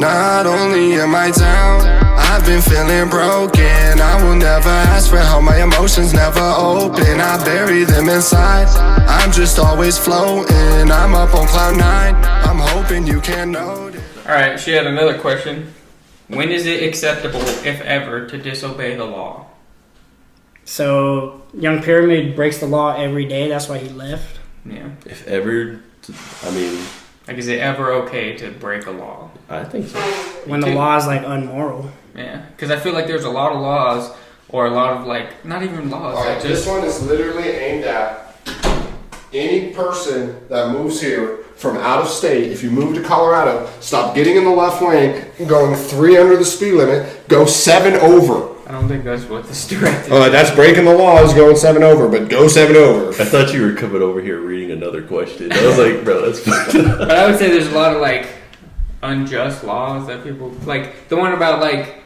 Not only am I down, I've been feeling broken. I will never ask for help, my emotions never open. I bury them inside, I'm just always floating. I'm up on cloud 9, I'm hoping you can notice. Alright, she had another question. When is it acceptable, if ever, to disobey the law? So, Young Pyramid breaks the law every day, that's why he left. Yeah. If ever, I mean... Like, is it ever okay to break a law? I think so. When the law is, like, unmoral. Yeah, because I feel like there's a lot of laws, or a lot of, like, not even laws. All right, just... this one is literally aimed at any person that moves here from out of state. If you move to Colorado, stop getting in the left lane, going 3 under the speed limit, go 7 over. I don't think that's what this directive That's breaking the law is going 7 over, but go 7 over. I thought you were coming over here reading another question. I was like, bro, that's fucked up. But I would say there's a lot of, like, unjust laws that people... Like, the one about, like,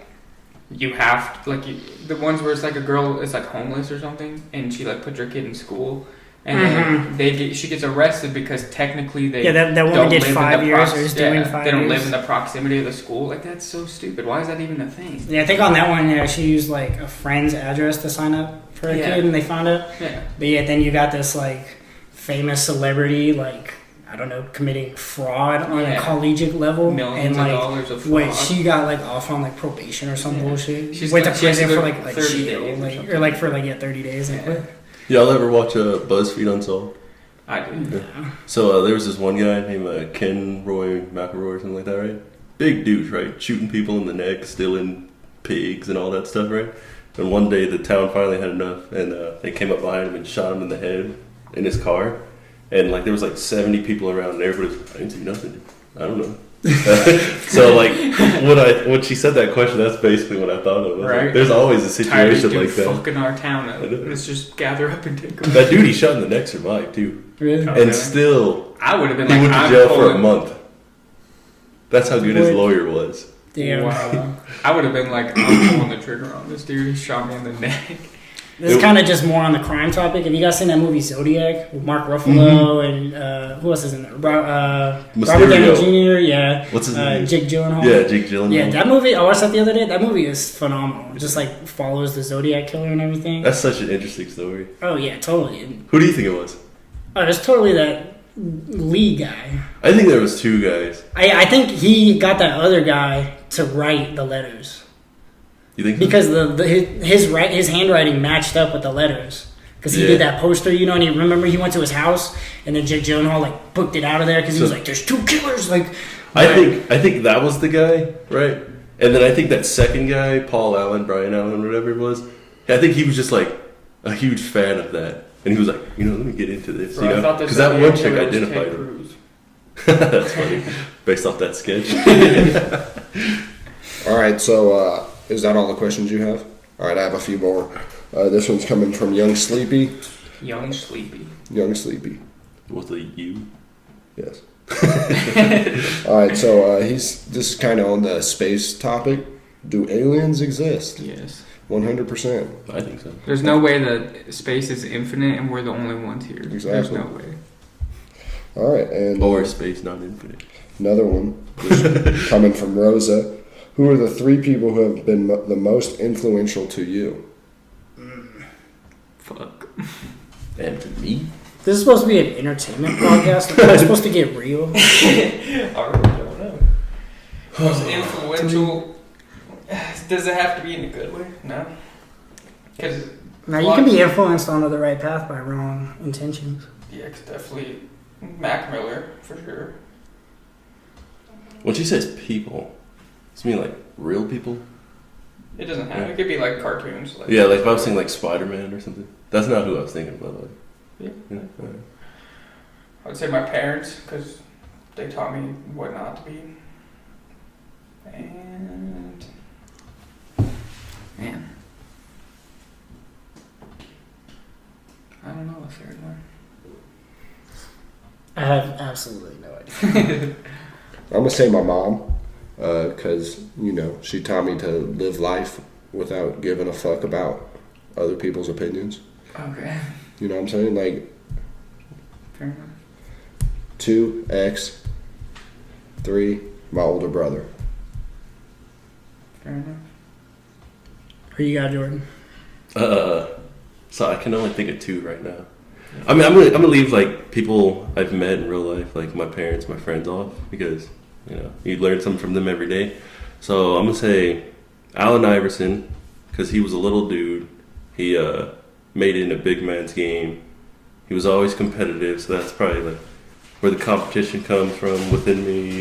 you have to... Like, the ones where it's like a girl is, like, homeless or something, and she, like, puts her kid in school, and then she gets arrested because technically they that woman don't did live 5 in the years or is doing 5 years. They don't live in the proximity of the school. Like, that's so stupid. Why is that even a thing? Yeah, I think on that one, she used, like, a friend's address to sign up for a kid, and they found it. Yeah. But yeah, then you got this, like, famous celebrity, like, I don't know, committing fraud on a collegiate level. Millions and, like, of dollars of fraud. Wait, she got, like, off on, like, probation or some bullshit. She's went to got- she has to prison go for, like 30 jail, days or like, something. or, like, for, like, 30 days. And quit. Y'all ever watch BuzzFeed Unsolved? I do. Yeah. So there was this one guy named Ken Roy McElroy or something like that, right? Big douche, right? Shooting people in the neck, stealing pigs and all that stuff, right? And one day the town finally had enough, and they came up behind him and shot him in the head in his car. And like there was like 70 people around, and everybody was, I didn't see nothing. I don't know. So like when she said that question, that's basically what I thought of. Right. Like, there's always a situation like that. Fucking our town up. Let's just gather up and take them. That dude he shot in the neck survived too, Really? and still I would have been he like, went to I'm jail for a pulling- month. That's how good his lawyer was. Damn. Wow. I would have been like, I'm pulling the trigger on this dude. He shot me in the neck. This is kind of just more on the crime topic. Have you guys seen that movie Zodiac with Mark Ruffalo and who else is in there? Robert Downey Jr. Yeah. What's his name? Jake Gyllenhaal. Yeah, Jake Gyllenhaal. Yeah, that movie. I watched that the other day. That movie is phenomenal. It just like follows the Zodiac killer and everything. That's such an interesting story. Oh yeah, totally. Who do you think it was? Oh, it's totally that Lee guy. I think there was 2 guys. I think he got that other guy to write the letters. You think? Because his handwriting matched up with the letters. Because he did that poster, and he remember he went to his house, and then Jake Gyllenhaal like booked it out of there because he was like, "There's 2 killers." Like, I think that was the guy, right? And then I think that second guy, Paul Allen, Brian Allen, whatever it was. I think he was just like a huge fan of that, and he was like, let me get into this, Bro, I thought this because that one chick was identified Ted him. Cruz. That's funny, based off that sketch. All right, so is that all the questions you have? All right, I have a few more. This one's coming from Young Sleepy. Young Sleepy. Young Sleepy. With a U. Yes. All right, so this is kind of on the space topic. Do aliens exist? Yes. 100%. I think so. There's no way that space is infinite and we're the only ones here. There's Exactly. no way. All right, and Or space, not infinite. another one just coming from Rosa. Who are the 3 people who have been the most influential to you? Fuck. And to me, this is supposed to be an entertainment podcast. Am I supposed to get real? I really don't know. Most influential. Does it have to be in a good way? No. Because Now you can be influenced onto the right path by wrong intentions. yeah, it's definitely Mac Miller for sure. when she says people, does it mean like real people? It doesn't have. It could be like cartoons. Like Yeah, like if I was saying like Spider-Man or something. That's not who I was thinking about. Like, Yeah. all right. I would say my parents because they taught me what not to be. And man, I don't know the third one. I have absolutely no idea. I'm gonna say my mom, because she taught me to live life without giving a fuck about other people's opinions. Okay. You know what I'm saying? Like Fair enough. 2, X, 3, my older brother. Fair enough. Who you got, Jordan? So I can only think of 2 right now. I mean, I'm gonna leave like people I've met in real life, like my parents, my friends, off because you learn something from them every day. So I'm gonna say Allen Iverson because he was a little dude. He made it in a big man's game. He was always competitive, so that's probably like where the competition comes from within me.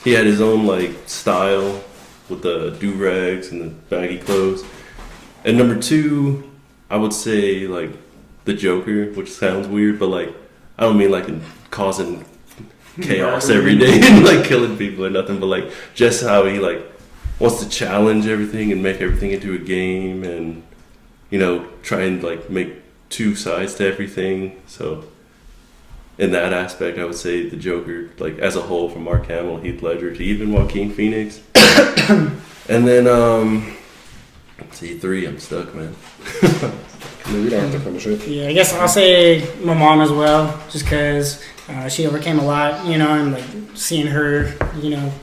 He had his own like style with the do-rags and the baggy clothes. And number 2, I would say like the Joker, which sounds weird, but like I don't mean like causing chaos every day and like killing people or nothing, but like just how he like wants to challenge everything and make everything into a game and try and like make 2 sides to everything. So in that aspect, I would say the Joker, like as a whole, from Mark Hamill, Heath Ledger to even Joaquin Phoenix. And then let's see, 3, I'm stuck, man. We don't have to finish it. Yeah, I guess I'll say my mom as well, just because she overcame a lot, and like seeing her,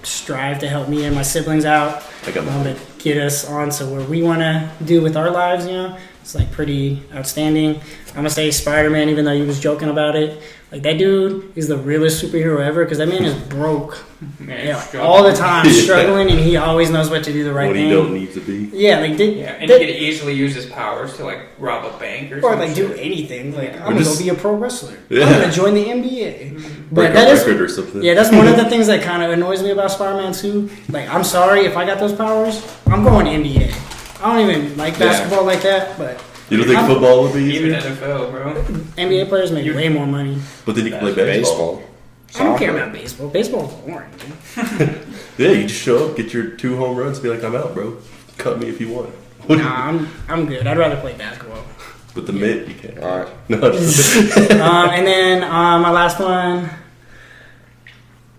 strive to help me and my siblings out, I got my to get us on to where we want to do with our lives, it's like pretty outstanding. I'm gonna say Spider-Man, even though he was joking about it. Like that dude is the realest superhero ever because that man is broke, all the time, struggling, and he always knows what to do the right when thing. he don't need to be. Yeah, like and he could easily use his powers to like rob a bank or like do anything. Like I'm gonna go be a pro wrestler. Yeah. I'm gonna join the NBA. Break But a that is record or something. yeah, that's one of the things that kind of annoys me about Spider-Man 2. Like I'm sorry if I got those powers, I'm going NBA. I don't even like basketball like that, but. You don't think football would be even easier? NFL, bro. NBA players make way more money. But then you can play baseball. I don't care about baseball. Baseball's boring, dude. Yeah, you just show up, get your 2 home runs, be like, I'm out, bro. Cut me if you want. Nah, I'm good. I'd rather play basketball. But the mitt, you can't. All right. No, And then my last one.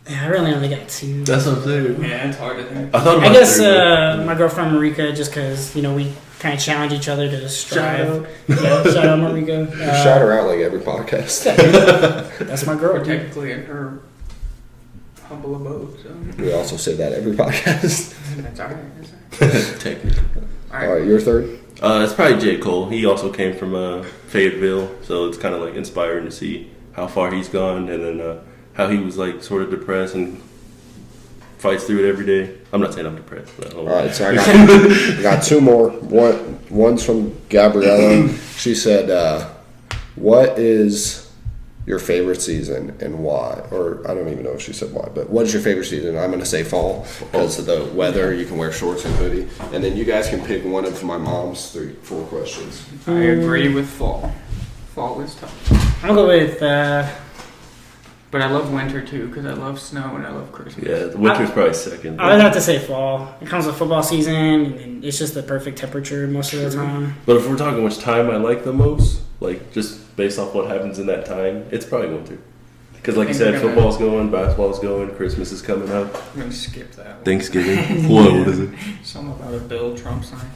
Yeah, I really only got 2. that's what I'm saying. Yeah, it's hard to think. I thought about I guess 3, but- my girlfriend Marika, just because we kind of challenge each other to strive. Yeah, shout out Marika. Shout her out like every podcast. That's my girl, We're dude. technically in her humble abode, so We also say that every podcast. that's alright. All Technically. All right, your third. It's probably J. Cole. He also came from Fayetteville, so it's kind of like inspiring to see how far he's gone and then how he was like sort of depressed and fights through it every day. I'm not saying I'm depressed. But All right, so I got 2 more. One's from Gabriella. She said, "What is your favorite season and why?" Or I don't even know if she said why, but what is your favorite season? I'm going to say fall because of the weather. You can wear shorts and hoodie, and then you guys can pick one of my mom's 4 questions. I agree with fall. Fall is tough. I'm gonna go with. But I love winter too because I love snow and I love Christmas. yeah, the winter's probably second. I would have to say fall. It comes with football season, and it's just the perfect temperature most of the time. But if we're talking which time I like the most, like just based off what happens in that time, it's probably winter. Because like you said, football's going, basketball's going, Christmas is coming up, I'm gonna skip that one. Thanksgiving. What is it? Something about a Bill Trump sign.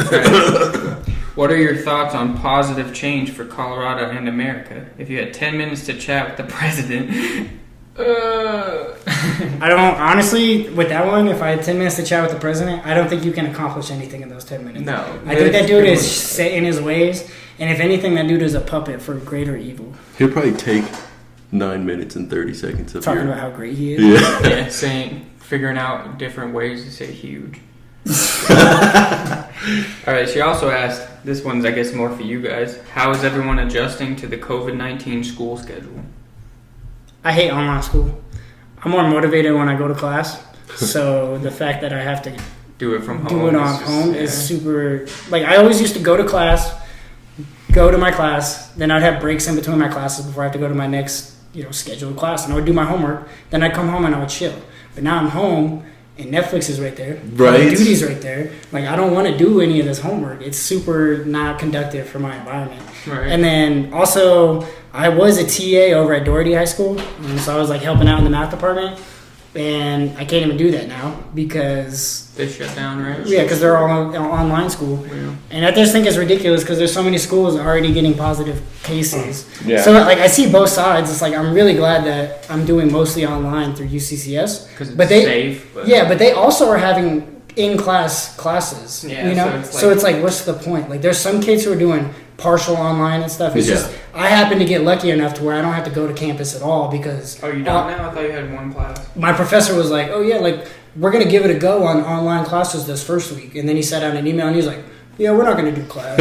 Alright. What are your thoughts on positive change for Colorado and America? If you had 10 minutes to chat with the president, I don't honestly with that one. If I had 10 minutes to chat with the president, I don't think you can accomplish anything in those 10 minutes. No, I think that dude it's is set in his ways, and if anything, that dude is a puppet for greater evil. He'll probably take 9 minutes and 30 seconds of Talking your... about how great he is. Yeah. yeah, figuring out different ways to say huge. Alright, she also asked, this one's I guess more for you guys, how is everyone adjusting to the COVID-19 school schedule? I hate online school. I'm more motivated when I go to class. So the fact that I have to Do it from home. do it on is just- home yeah. is super. Like I always used to go to class, go to my class, then I'd have breaks in between my classes before I have to go to my next scheduled class, and I would do my homework. Then I'd come home and I would chill. But now I'm home. And Netflix is right there. Right. Call of Duty's right there. Like I don't want to do any of this homework. It's super not conductive for my environment. Right. And then also, I was a TA over at Doherty High School, and so I was like helping out in the math department. and I can't even do that now because They shut down, right? because they're all online school. Yeah. And I just think it's ridiculous because there's so many schools already getting positive cases. Yeah. So like I see both sides. It's like I'm really glad that I'm doing mostly online through UCCS. Because it's But they- safe. But Yeah, but they also are having in-class classes. Yeah, you know, so it's like- what's the point? Like there's some kids who are doing partial online and stuff. It's Yeah. just I happen to get lucky enough to where I don't have to go to campus at all because Oh, you don't now? I thought you had one class. my professor was like, "Oh yeah, like we're gonna give it a go on online classes this first week," and then he sent out an email and he was like, "Yeah, we're not gonna do class.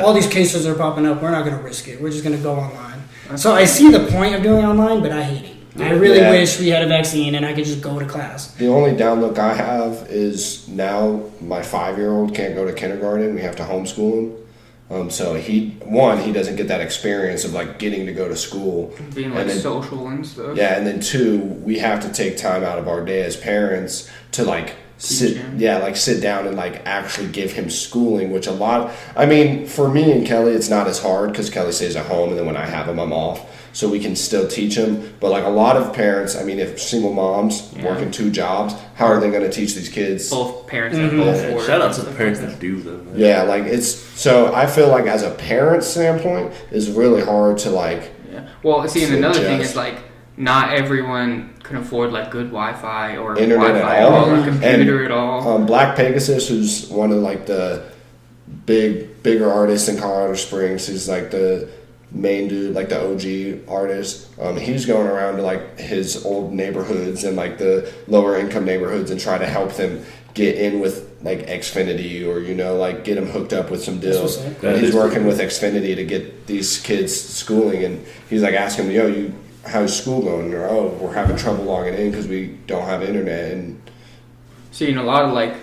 All these cases are popping up. We're not gonna risk it. We're just gonna go online." So I see the point of doing online, but I hate it. I really Yeah. wish we had a vaccine and I could just go to class. The only downlook I have is now my 5-year-old can't go to kindergarten. We have to homeschool him. So he doesn't get that experience of like getting to go to school. Being like And then- social and stuff. Yeah, and then 2, we have to take time out of our day as parents to like sit him. sit down and like actually give him schooling, which for me and Kelly it's not as hard because Kelly stays at home and then when I have him I'm off, so we can still teach him. But like a lot of parents, if single moms working 2 jobs, how are they going to teach these kids? Both parents have both work. Shout out to and the stuff parents like that do them. Man. Yeah, like so I feel like as a parent standpoint it's really hard to like Yeah. Well, see, and another thing Suggest. is like not everyone can afford like good Wi-Fi or Internet at Wi-Fi all. or a computer And, at all. Black Pegasus, who's one of like the bigger artists in Colorado Springs, he's like the main dude, like the OG artist. He's going around to like his old neighborhoods and like the lower income neighborhoods and try to help them get in with like Xfinity or like get them hooked up with some deals. what's up. And he's working with Xfinity to get these kids schooling, and he's like asking them, "Yo, how's school going?" And they're, "Oh, we're having trouble logging in because we don't have internet." And Seeing a lot of like,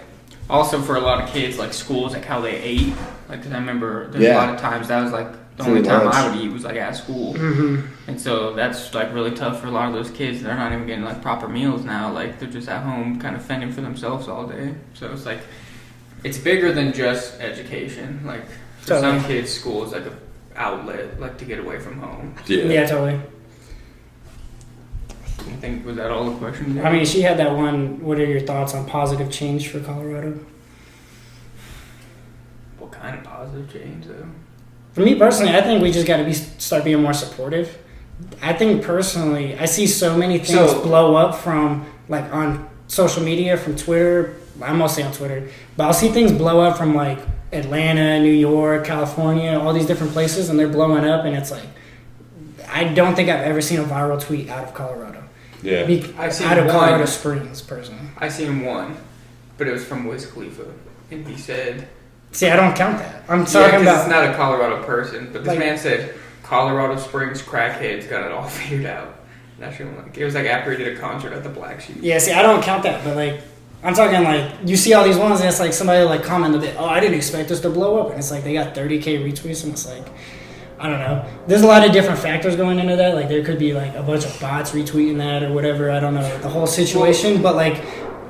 also for a lot of kids, like schools, like how they ate. Like, 'cause I remember there's a Yeah. lot of times that was like the Free only time lunch. I would eat was like at school. And so that's like really tough for a lot of those kids. They're not even getting like proper meals now. Like they're just at home kind of fending for themselves all day. So it's like, it's bigger than just education. Like for Totally. some kids, school is like a outlet, like to get away from home. Yeah, totally. I think, was that all the questions? I mean, she had that one. What are your thoughts on positive change for Colorado? What kind of positive change though? For me personally, I think we just got to start being more supportive. I think personally, I see so many things So- blow up from like on social media, from Twitter. I'm mostly on Twitter, but I'll see things blow up from like Atlanta, New York, California, all these different places, and they're blowing up, and it's like I don't think I've ever seen a viral tweet out of Colorado. yeah, I've seen Out of one. Colorado Springs, personally. I seen one, but it was from Wiz Khalifa, and he said, See, I don't count that. I'm "Yeah, talking 'cause about. it's not a Colorado person." But this Like- man said, "Colorado Springs crackheads got it all figured out." And that shit, like, it was like after he did a concert at the Black Sheep. Yeah, see, I don't count that, but like, I'm talking like, you see all these ones, and it's like somebody like comment a bit, "Oh, I didn't expect this to blow up," and it's like they got 30K retweets, and it's like, I don't know. There's a lot of different factors going into that. Like, there could be like a bunch of bots retweeting that or whatever. I don't know the whole situation, but like,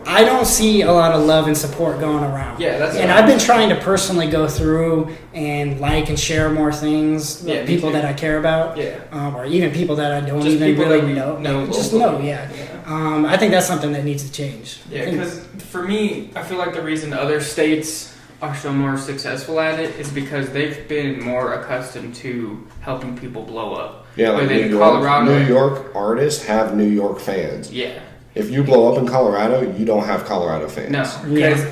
I don't see a lot of love and support going around. Yeah, that's And what I've been trying to personally go through and like and share more things, Yeah, like me people too. that I care about, Yeah. or even people that I don't Just even people really that we know. know Just locally. know, yeah. Yeah. I think that's something that needs to change. Yeah, I think- because for me, I feel like the reason other states are so more successful at it is because they've been more accustomed to helping people blow up. yeah. Like But in New York, Colorado- New York artists have New York fans. Yeah. If you blow up in Colorado, you don't have Colorado fans. No, Yeah. because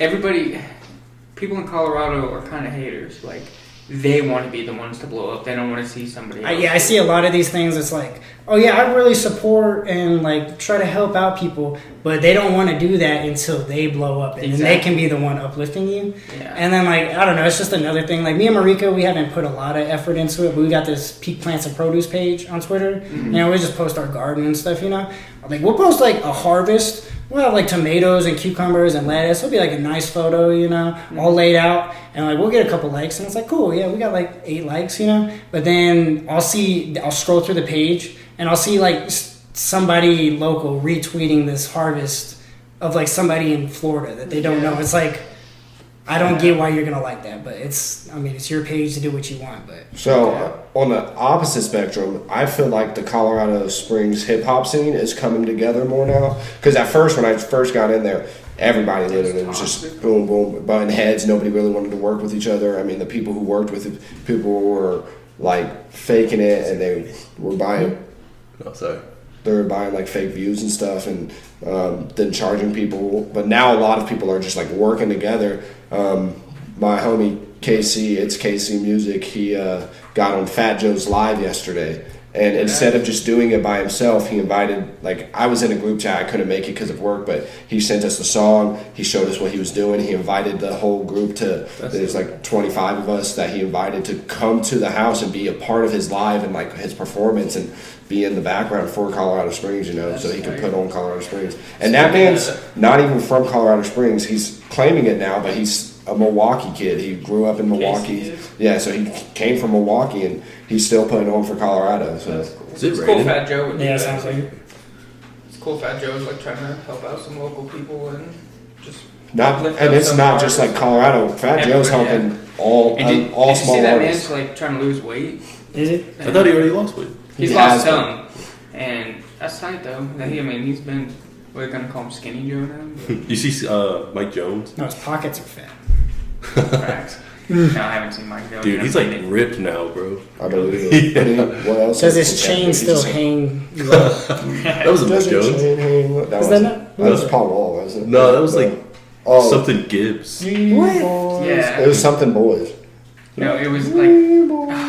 people in Colorado are kind of haters. Like, they want to be the ones to blow up. They don't want to see somebody else. I see a lot of these things. It's like, oh yeah, I really support and like try to help out people, but they don't want to do that until they blow up, and then they Exactly. can be the one uplifting you. Yeah. And then like I don't know, it's just another thing. Like me and Marika, we haven't put a lot of effort into it, but we got this Peak Plants and Produce page on Twitter. Mm-hmm. You know, we just post our garden and stuff. You know, like we'll post like a harvest. We'll have like tomatoes and cucumbers and lettuce. It'll be like a nice photo, you know, all laid out, and like we'll get a couple likes, and it's like cool, yeah, we got like 8 likes, you know. But then I'll scroll through the page, and I'll see like somebody local retweeting this harvest of like somebody in Florida that they don't know. It's like, I don't get why you're gonna like that, but it's your page to do what you want. But So on the opposite spectrum, I feel like the Colorado Springs hip hop scene is coming together more now. Because at first, when I first got in there, everybody literally was just boom, boom, butting heads. Nobody really wanted to work with each other. I mean, the people who worked with it, people were like faking it, and they were buying. Oh, sorry. They were buying like fake views and stuff, and then charging people. But now a lot of people are just like working together. My homie KC, it's KC Music. He got on Fat Joe's live yesterday, and instead of just doing it by himself, he invited. Like I was in a group chat, I couldn't make it because of work, but he sent us the song. He showed us what he was doing. He invited the whole group to. There's like 25 of us that he invited to come to the house and be a part of his live and like his performance and be in the background for Colorado Springs, so he could put on Colorado Springs. And that man's not even from Colorado Springs. He's claiming it now, but he's a Milwaukee kid. He grew up in Milwaukee. Yeah, so he came from Milwaukee, and he's still putting on for Colorado. So That's cool. Is it It's raining? cool Fat Joe would do yeah, that. sounds like It's cool Fat Joe's like trying to help out some local people and just not, uplift and up it's some not just like artists. Colorado. Fat Joe's Everywhere, helping all And did all you small see that artists. man's like trying to lose weight? is it? I thought he already lost weight. He's He lost has been. some, and that's tight though. That he's been. We're gonna call him Skinny Joe now. You see Mike Jones? No, his pockets are fat. Facts. No, I haven't seen Mike Joe. Dude, he's like ripped now, bro. I believe it. But what else? Does is his he- chain he's still just- hang low? That was a Mike Does his Jones. chain hang low? That Is was that that was Paul Wall, wasn't it? No, that was like Oh, something Gibbs. It What? Yeah. It was something boys. No, it was like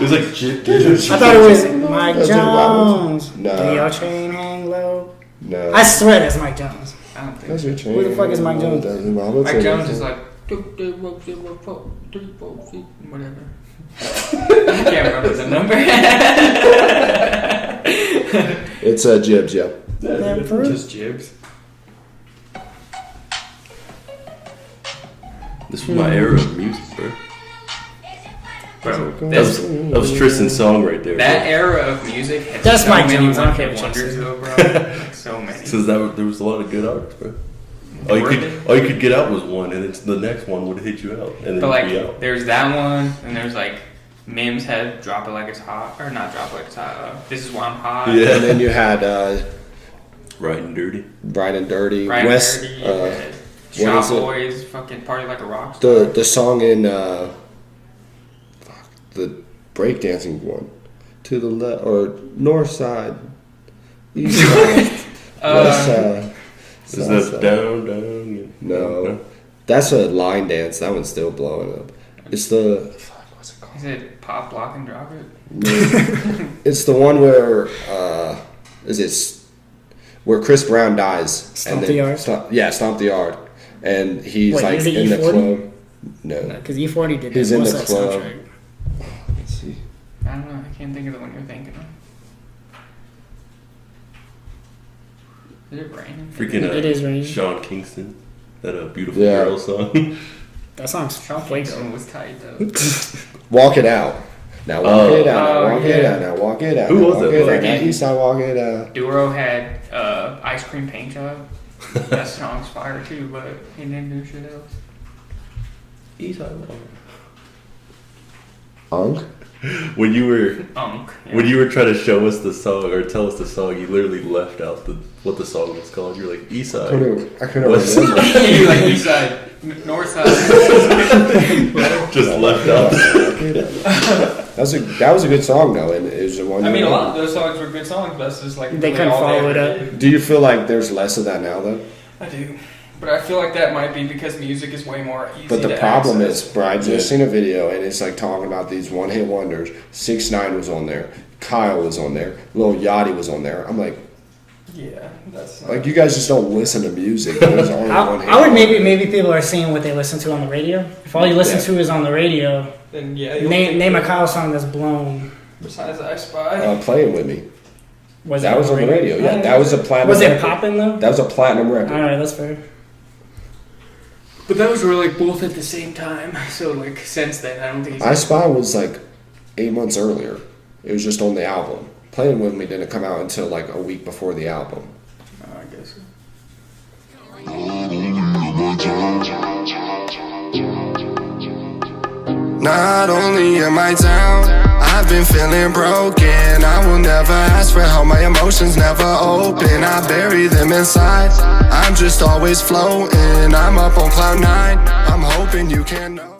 was like I thought it was Mike That's Jim Jones. No. Do your chain hang low? No. I swear that's Mike Jones. I don't think. Does your chain Who the fuck is Mike hang low? Jones? Doesn't matter. Mike Jones is like whatever. I can't remember the number. It's Jibs, yeah. Man, for real? Just jibs. This was my era of music, bro. Bro, That was Tristan's song right there. that era of music had That's so Mike many Jones, I don't one-hit care what you wonders say. though, bro. Like so many. Because there was a lot of good artists, bro. All Were you could get out was one, and it's the next one would hit you out, and then But you'd be like, out. there's that one, and there's like Mims had "Drop It Like It's Hot" or not "Drop It Like It's Hot." This is why I'm hot. Yeah. And then you had Right and dirty. Bright and Dirty, Ryan West, Dirty, what Shop is it? Boys, fucking Party Like a Rock Star. the song in the breakdancing one, to the left or north side, east side, west side. Is south that side. down? No, that's a line dance. That one's still blowing up. It's the what's it called? Is it Pop, Lock, and Drop It? It's the one where where Chris Brown dies. Stomp the Yard? Stomp the Yard, and he's Wait, like is it in the E40? club. No, Because E40 did He's that in West the Side club. soundtrack. let's see. I don't know. I can't think of the one you're thinking of. Is it raining? Freaking It is raining. Sean Kingston, that Beautiful Yeah. Girl song. That song's Sean way Kingston was tight though. Walk it out. Now walk Oh. it out. Now Oh, walk it yeah. out. Now walk it out. Who now was walk it? it out. Freaking- Now east side, walk it out. Duro had Ice Cream Paint Job. That song's fire too, but he didn't do shit else. Unk. When you were Yeah. when you were trying to show us the song or tell us the song, you literally left out what the song was called. You were like Eastside. I couldn't What's- remember. You like east side, north side. Just left out. That was a good song though, and it was the one. I mean, a lot of those songs were good songs, but it's just like They couldn't all follow it ever up. did. Do you feel like there's less of that now though? I do, but I feel like that might be because music is way more easy. But the to problem access. is, bro, I just seen a video and it's like talking about these one-hit wonders. 6ix9ine was on there, Kyle was on there, Lil Yachty was on there. I'm like, yeah, that's like you guys just don't listen to music. There's only one hit I would wonder. maybe people are seeing what they listen to on the radio. If all you listen Yeah. to is on the radio, then yeah. you'll name think a that Kyle song that's blown. Besides I Spy. Playing with me. Was That it was on the radio. Yeah, that was a platinum. Was it record. popping though? That was a platinum All record. right, that's fair. But those were like both at the same time. So like since then, I don't think. I Spy was like 8 months earlier. It was just on the album. Playing with me didn't come out until like a week before the album. I guess. So. Not only am I down, I've been feeling broken. I will never ask for help, my emotions never open. I bury them inside, I'm just always floating. I'm up on cloud 9, I'm hoping you can know.